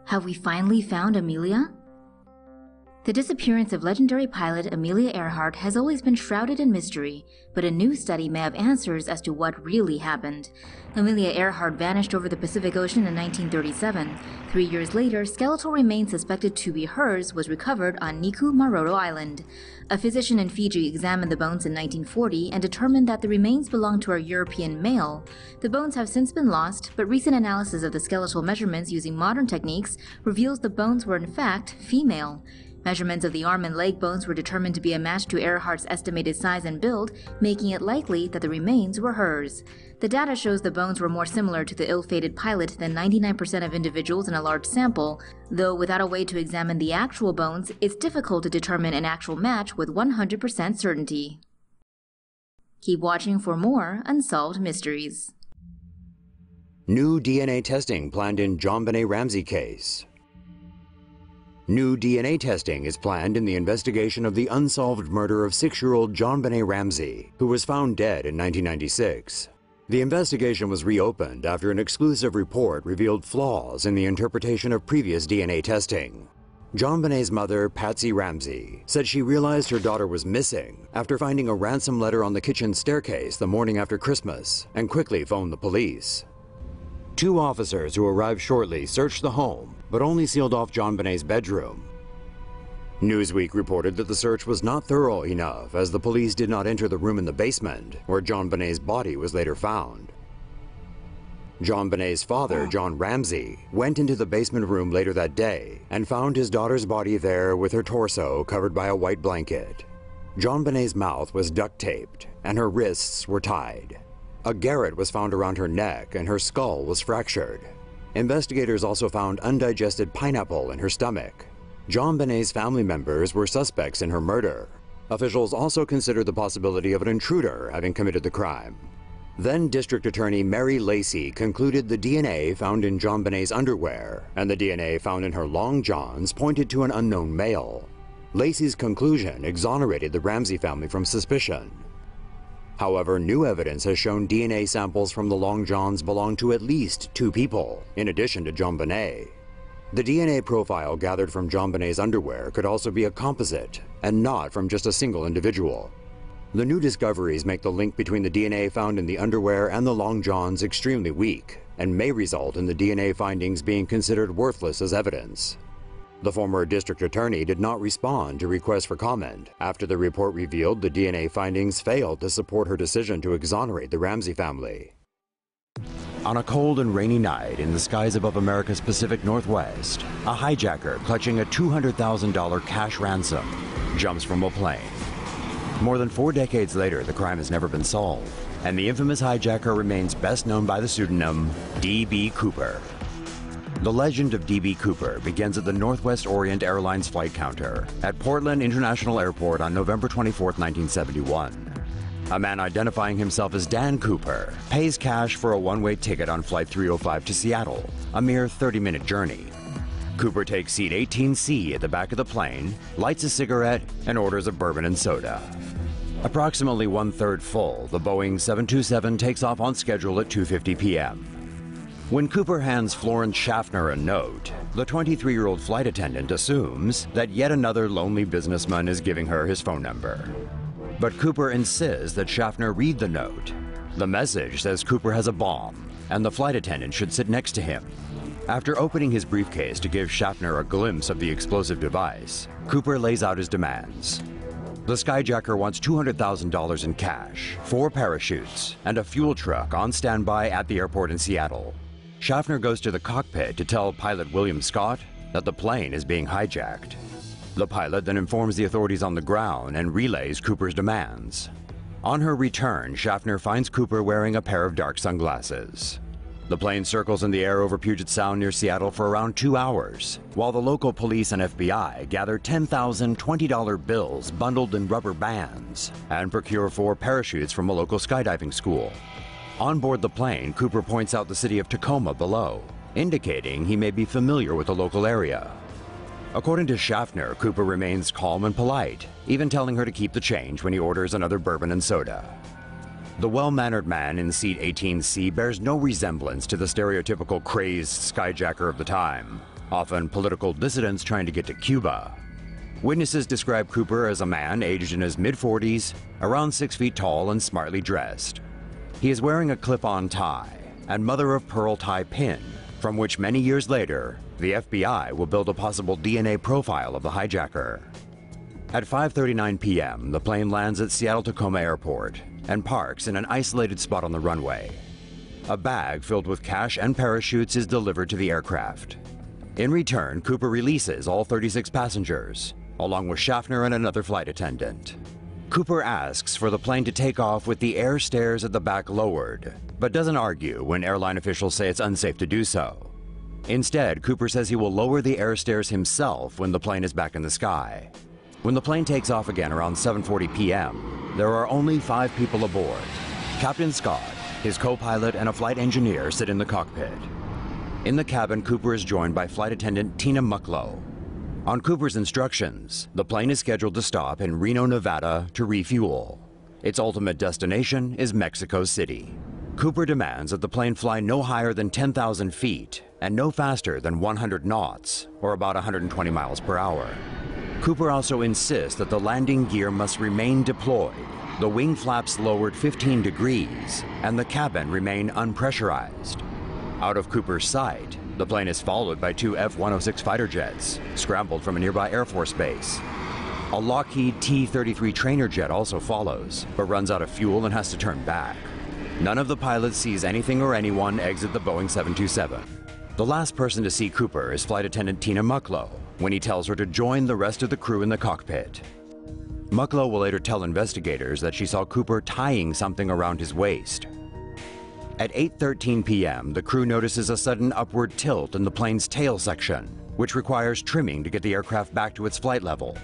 Have we finally found Amelia? The disappearance of legendary pilot Amelia Earhart has always been shrouded in mystery, but a new study may have answers as to what really happened. Amelia Earhart vanished over the Pacific Ocean in 1937. 3 years later, skeletal remains suspected to be hers was recovered on Nikumaroro Island. A physician in Fiji examined the bones in 1940 and determined that the remains belonged to a European male. The bones have since been lost, but recent analysis of the skeletal measurements using modern techniques reveals the bones were in fact female. Measurements of the arm and leg bones were determined to be a match to Earhart's estimated size and build, making it likely that the remains were hers. The data shows the bones were more similar to the ill-fated pilot than 99% of individuals in a large sample, though without a way to examine the actual bones, it's difficult to determine an actual match with 100% certainty. Keep watching for more unsolved mysteries. New DNA testing planned in JonBenet Ramsey case. New DNA testing is planned in the investigation of the unsolved murder of 6-year-old JonBenet Ramsey, who was found dead in 1996. The investigation was reopened after an exclusive report revealed flaws in the interpretation of previous DNA testing. JonBenet's mother, Patsy Ramsey, said she realized her daughter was missing after finding a ransom letter on the kitchen staircase the morning after Christmas and quickly phoned the police. 2 officers who arrived shortly searched the home, but only sealed off JonBenet's bedroom. Newsweek reported that the search was not thorough enough as the police did not enter the room in the basement, where JonBenet's body was later found. JonBenet's father, John Ramsey, went into the basement room later that day and found his daughter's body there with her torso covered by a white blanket. JonBenet's mouth was duct-taped and her wrists were tied. A garrote was found around her neck and her skull was fractured. Investigators also found undigested pineapple in her stomach. JonBenet's family members were suspects in her murder. Officials also considered the possibility of an intruder having committed the crime. Then District Attorney Mary Lacey concluded the DNA found in JonBenet's underwear and the DNA found in her long johns pointed to an unknown male. Lacey's conclusion exonerated the Ramsey family from suspicion. However, new evidence has shown DNA samples from the long johns belong to at least 2 people, in addition to JonBenet. The DNA profile gathered from JonBenet's underwear could also be a composite, and not from just a single individual. The new discoveries make the link between the DNA found in the underwear and the long johns extremely weak, and may result in the DNA findings being considered worthless as evidence. The former district attorney did not respond to requests for comment after the report revealed the DNA findings failed to support her decision to exonerate the Ramsey family. On a cold and rainy night in the skies above America's Pacific Northwest, a hijacker clutching a $200,000 cash ransom jumps from a plane. More than 4 decades later, the crime has never been solved, and the infamous hijacker remains best known by the pseudonym D.B. Cooper. The legend of D.B. Cooper begins at the Northwest Orient Airlines flight counter at Portland International Airport on November 24, 1971. A man identifying himself as Dan Cooper pays cash for a one-way ticket on Flight 305 to Seattle, a mere 30-minute journey. Cooper takes seat 18C at the back of the plane, lights a cigarette, and orders a bourbon and soda. Approximately 1/3 full, the Boeing 727 takes off on schedule at 2:50 p.m. When Cooper hands Florence Schaffner a note, the 23-year-old flight attendant assumes that yet another lonely businessman is giving her his phone number. But Cooper insists that Schaffner read the note. The message says Cooper has a bomb, and the flight attendant should sit next to him. After opening his briefcase to give Schaffner a glimpse of the explosive device, Cooper lays out his demands. The skyjacker wants $200,000 in cash, 4 parachutes, and a fuel truck on standby at the airport in Seattle. Schaffner goes to the cockpit to tell pilot William Scott that the plane is being hijacked. The pilot then informs the authorities on the ground and relays Cooper's demands. On her return, Schaffner finds Cooper wearing a pair of dark sunglasses. The plane circles in the air over Puget Sound near Seattle for around 2 hours, while the local police and FBI gather 10,000 $20 bills bundled in rubber bands and procure 4 parachutes from a local skydiving school. On board the plane, Cooper points out the city of Tacoma below, indicating he may be familiar with the local area. According to Schaffner, Cooper remains calm and polite, even telling her to keep the change when he orders another bourbon and soda. The well-mannered man in seat 18C bears no resemblance to the stereotypical crazed skyjacker of the time. often political dissidents trying to get to Cuba. Witnesses describe Cooper as a man aged in his mid-40s, around 6 feet tall and smartly dressed. He is wearing a clip-on tie and mother-of-pearl tie pin, from which many years later, the FBI will build a possible DNA profile of the hijacker. At 5:39 p.m., the plane lands at Seattle-Tacoma Airport and parks in an isolated spot on the runway. A bag filled with cash and parachutes is delivered to the aircraft. In return, Cooper releases all 36 passengers, along with Schaffner and another flight attendant. Cooper asks for the plane to take off with the air stairs at the back lowered, but doesn't argue when airline officials say it's unsafe to do so. Instead, Cooper says he will lower the air stairs himself when the plane is back in the sky. When the plane takes off again around 7:40 p.m., there are only 5 people aboard. Captain Scott, his co-pilot, and a flight engineer sit in the cockpit. In the cabin, Cooper is joined by flight attendant Tina Mucklow. On Cooper's instructions, the plane is scheduled to stop in Reno, Nevada to refuel. Its ultimate destination is Mexico City. Cooper demands that the plane fly no higher than 10,000 feet and no faster than 100 knots, or about 120 miles per hour. Cooper also insists that the landing gear must remain deployed, the wing flaps lowered 15 degrees, and the cabin remain unpressurized. Out of Cooper's sight, the plane is followed by 2 F-106 fighter jets, scrambled from a nearby Air Force base. A Lockheed T-33 trainer jet also follows, but runs out of fuel and has to turn back. None of the pilots sees anything or anyone exit the Boeing 727. The last person to see Cooper is flight attendant Tina Mucklow, when he tells her to join the rest of the crew in the cockpit. Mucklow will later tell investigators that she saw Cooper tying something around his waist. At 8:13 p.m., the crew notices a sudden upward tilt in the plane's tail section, which requires trimming to get the aircraft back to its flight level.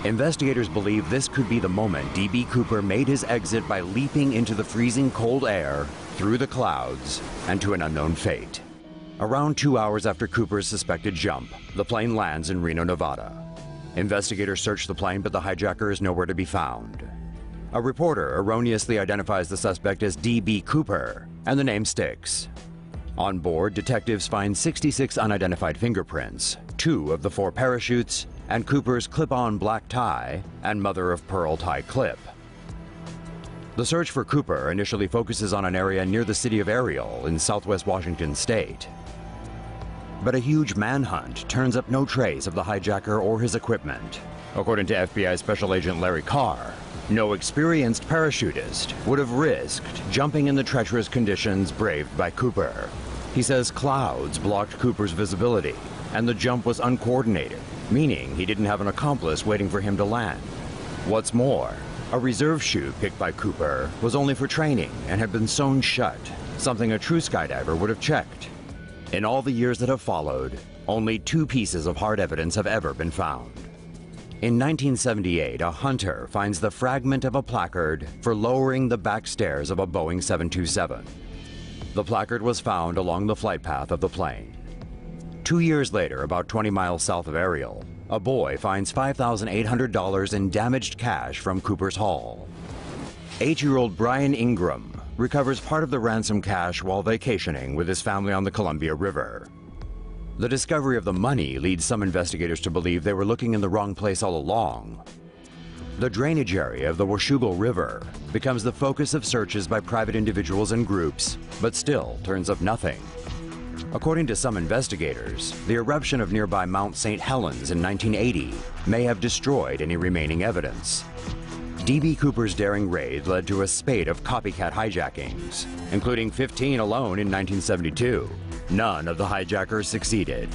Investigators believe this could be the moment D.B. Cooper made his exit by leaping into the freezing cold air, through the clouds, and to an unknown fate. Around 2 hours after Cooper's suspected jump, the plane lands in Reno, Nevada. Investigators search the plane, but the hijacker is nowhere to be found. A reporter erroneously identifies the suspect as D.B. Cooper, and the name sticks. On board, detectives find 66 unidentified fingerprints, 2 of the 4 parachutes, and Cooper's clip-on black tie and mother-of-pearl tie clip. The search for Cooper initially focuses on an area near the city of Ariel in southwest Washington state. But a huge manhunt turns up no trace of the hijacker or his equipment. According to FBI Special Agent Larry Carr, no experienced parachutist would have risked jumping in the treacherous conditions braved by Cooper. He says clouds blocked Cooper's visibility, and the jump was uncoordinated, meaning he didn't have an accomplice waiting for him to land. What's more, a reserve chute picked by Cooper was only for training and had been sewn shut, something a true skydiver would have checked. In all the years that have followed, only 2 pieces of hard evidence have ever been found. In 1978, a hunter finds the fragment of a placard for lowering the back stairs of a Boeing 727. The placard was found along the flight path of the plane. 2 years later, about 20 miles south of Ariel, a boy finds $5,800 in damaged cash from Cooper's haul. 8-year-old Brian Ingram recovers part of the ransom cash while vacationing with his family on the Columbia River. The discovery of the money leads some investigators to believe they were looking in the wrong place all along. The drainage area of the Washougal River becomes the focus of searches by private individuals and groups, but still turns up nothing. According to some investigators, the eruption of nearby Mount St. Helens in 1980 may have destroyed any remaining evidence. D.B. Cooper's daring raid led to a spate of copycat hijackings, including 15 alone in 1972. None of the hijackers succeeded.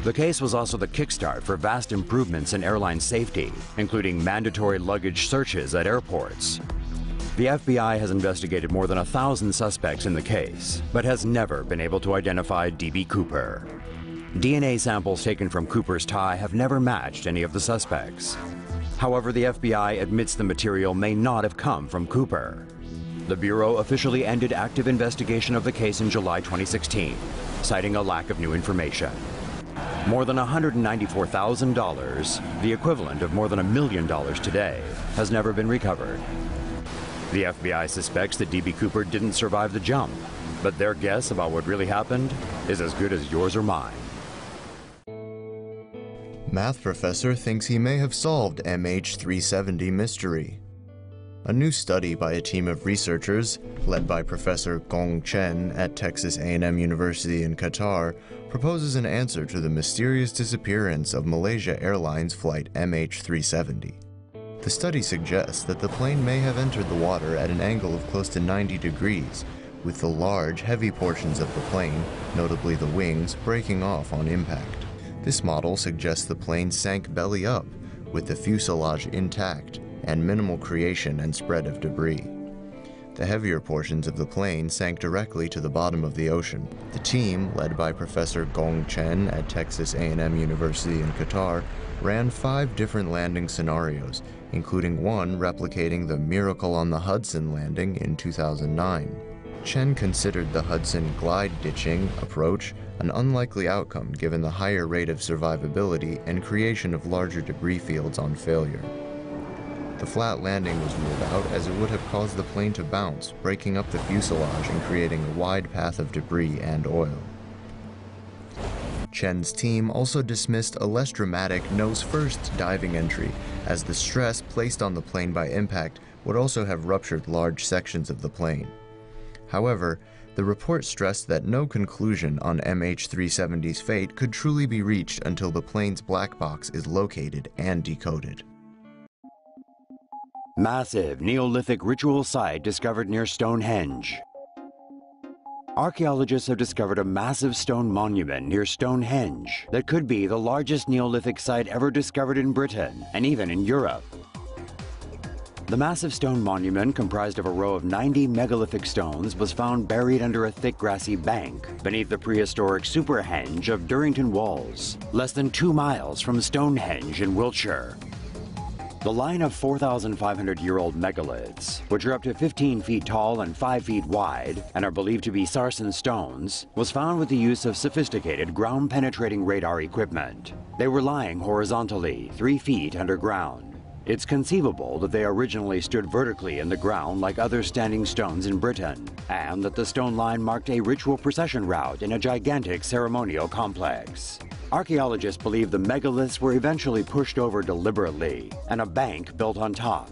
The case was also the kickstart for vast improvements in airline safety, including mandatory luggage searches at airports. The FBI has investigated more than 1,000 suspects in the case, but has never been able to identify D.B. Cooper. DNA samples taken from Cooper's tie have never matched any of the suspects. However, the FBI admits the material may not have come from Cooper. The Bureau officially ended active investigation of the case in July 2016, citing a lack of new information. More than $194,000, the equivalent of more than $1 million today, has never been recovered. The FBI suspects that D.B. Cooper didn't survive the jump, but their guess about what really happened is as good as yours or mine. Math professor thinks he may have solved MH370 Mystery. A new study by a team of researchers, led by Professor Gong Chen at Texas A&M University in Qatar, proposes an answer to the mysterious disappearance of Malaysia Airlines flight MH370. The study suggests that the plane may have entered the water at an angle of close to 90 degrees, with the large, heavy portions of the plane, notably the wings, breaking off on impact. This model suggests the plane sank belly up, with the fuselage intact, and minimal creation and spread of debris. The heavier portions of the plane sank directly to the bottom of the ocean. The team, led by Professor Gong Chen at Texas A&M University in Qatar, ran 5 different landing scenarios, including one replicating the Miracle on the Hudson landing in 2009. Chen considered the Hudson glide ditching approach an unlikely outcome given the higher rate of survivability and creation of larger debris fields on failure. The flat landing was ruled out as it would have caused the plane to bounce, breaking up the fuselage and creating a wide path of debris and oil. Chen's team also dismissed a less dramatic nose-first diving entry, as the stress placed on the plane by impact would also have ruptured large sections of the plane. However, the report stressed that no conclusion on MH370's fate could truly be reached until the plane's black box is located and decoded. Massive Neolithic ritual site discovered near Stonehenge. Archaeologists have discovered a massive stone monument near Stonehenge that could be the largest Neolithic site ever discovered in Britain and even in Europe. The massive stone monument, comprised of a row of 90 megalithic stones, was found buried under a thick grassy bank beneath the prehistoric superhenge of Durrington Walls, less than 2 miles from Stonehenge in Wiltshire. The line of 4,500-year-old megaliths, which are up to 15 feet tall and 5 feet wide and are believed to be sarsen stones, was found with the use of sophisticated ground-penetrating radar equipment. They were lying horizontally, 3 feet underground. It's conceivable that they originally stood vertically in the ground like other standing stones in Britain, and that the stone line marked a ritual procession route in a gigantic ceremonial complex. Archaeologists believe the megaliths were eventually pushed over deliberately, and a bank built on top.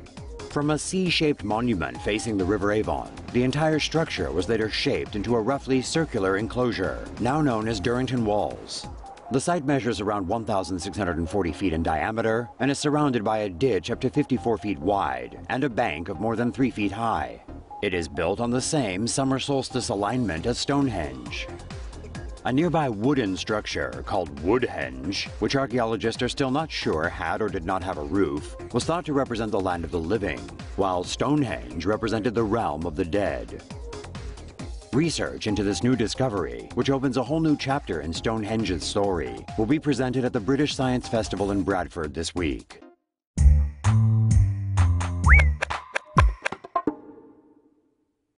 From a C-shaped monument facing the River Avon, the entire structure was later shaped into a roughly circular enclosure, now known as Durrington Walls. The site measures around 1,640 feet in diameter and is surrounded by a ditch up to 54 feet wide and a bank of more than 3 feet high. It is built on the same summer solstice alignment as Stonehenge. A nearby wooden structure called Woodhenge, which archaeologists are still not sure had or did not have a roof, was thought to represent the land of the living, while Stonehenge represented the realm of the dead. Research into this new discovery, which opens a whole new chapter in Stonehenge's story, will be presented at the British Science Festival in Bradford this week.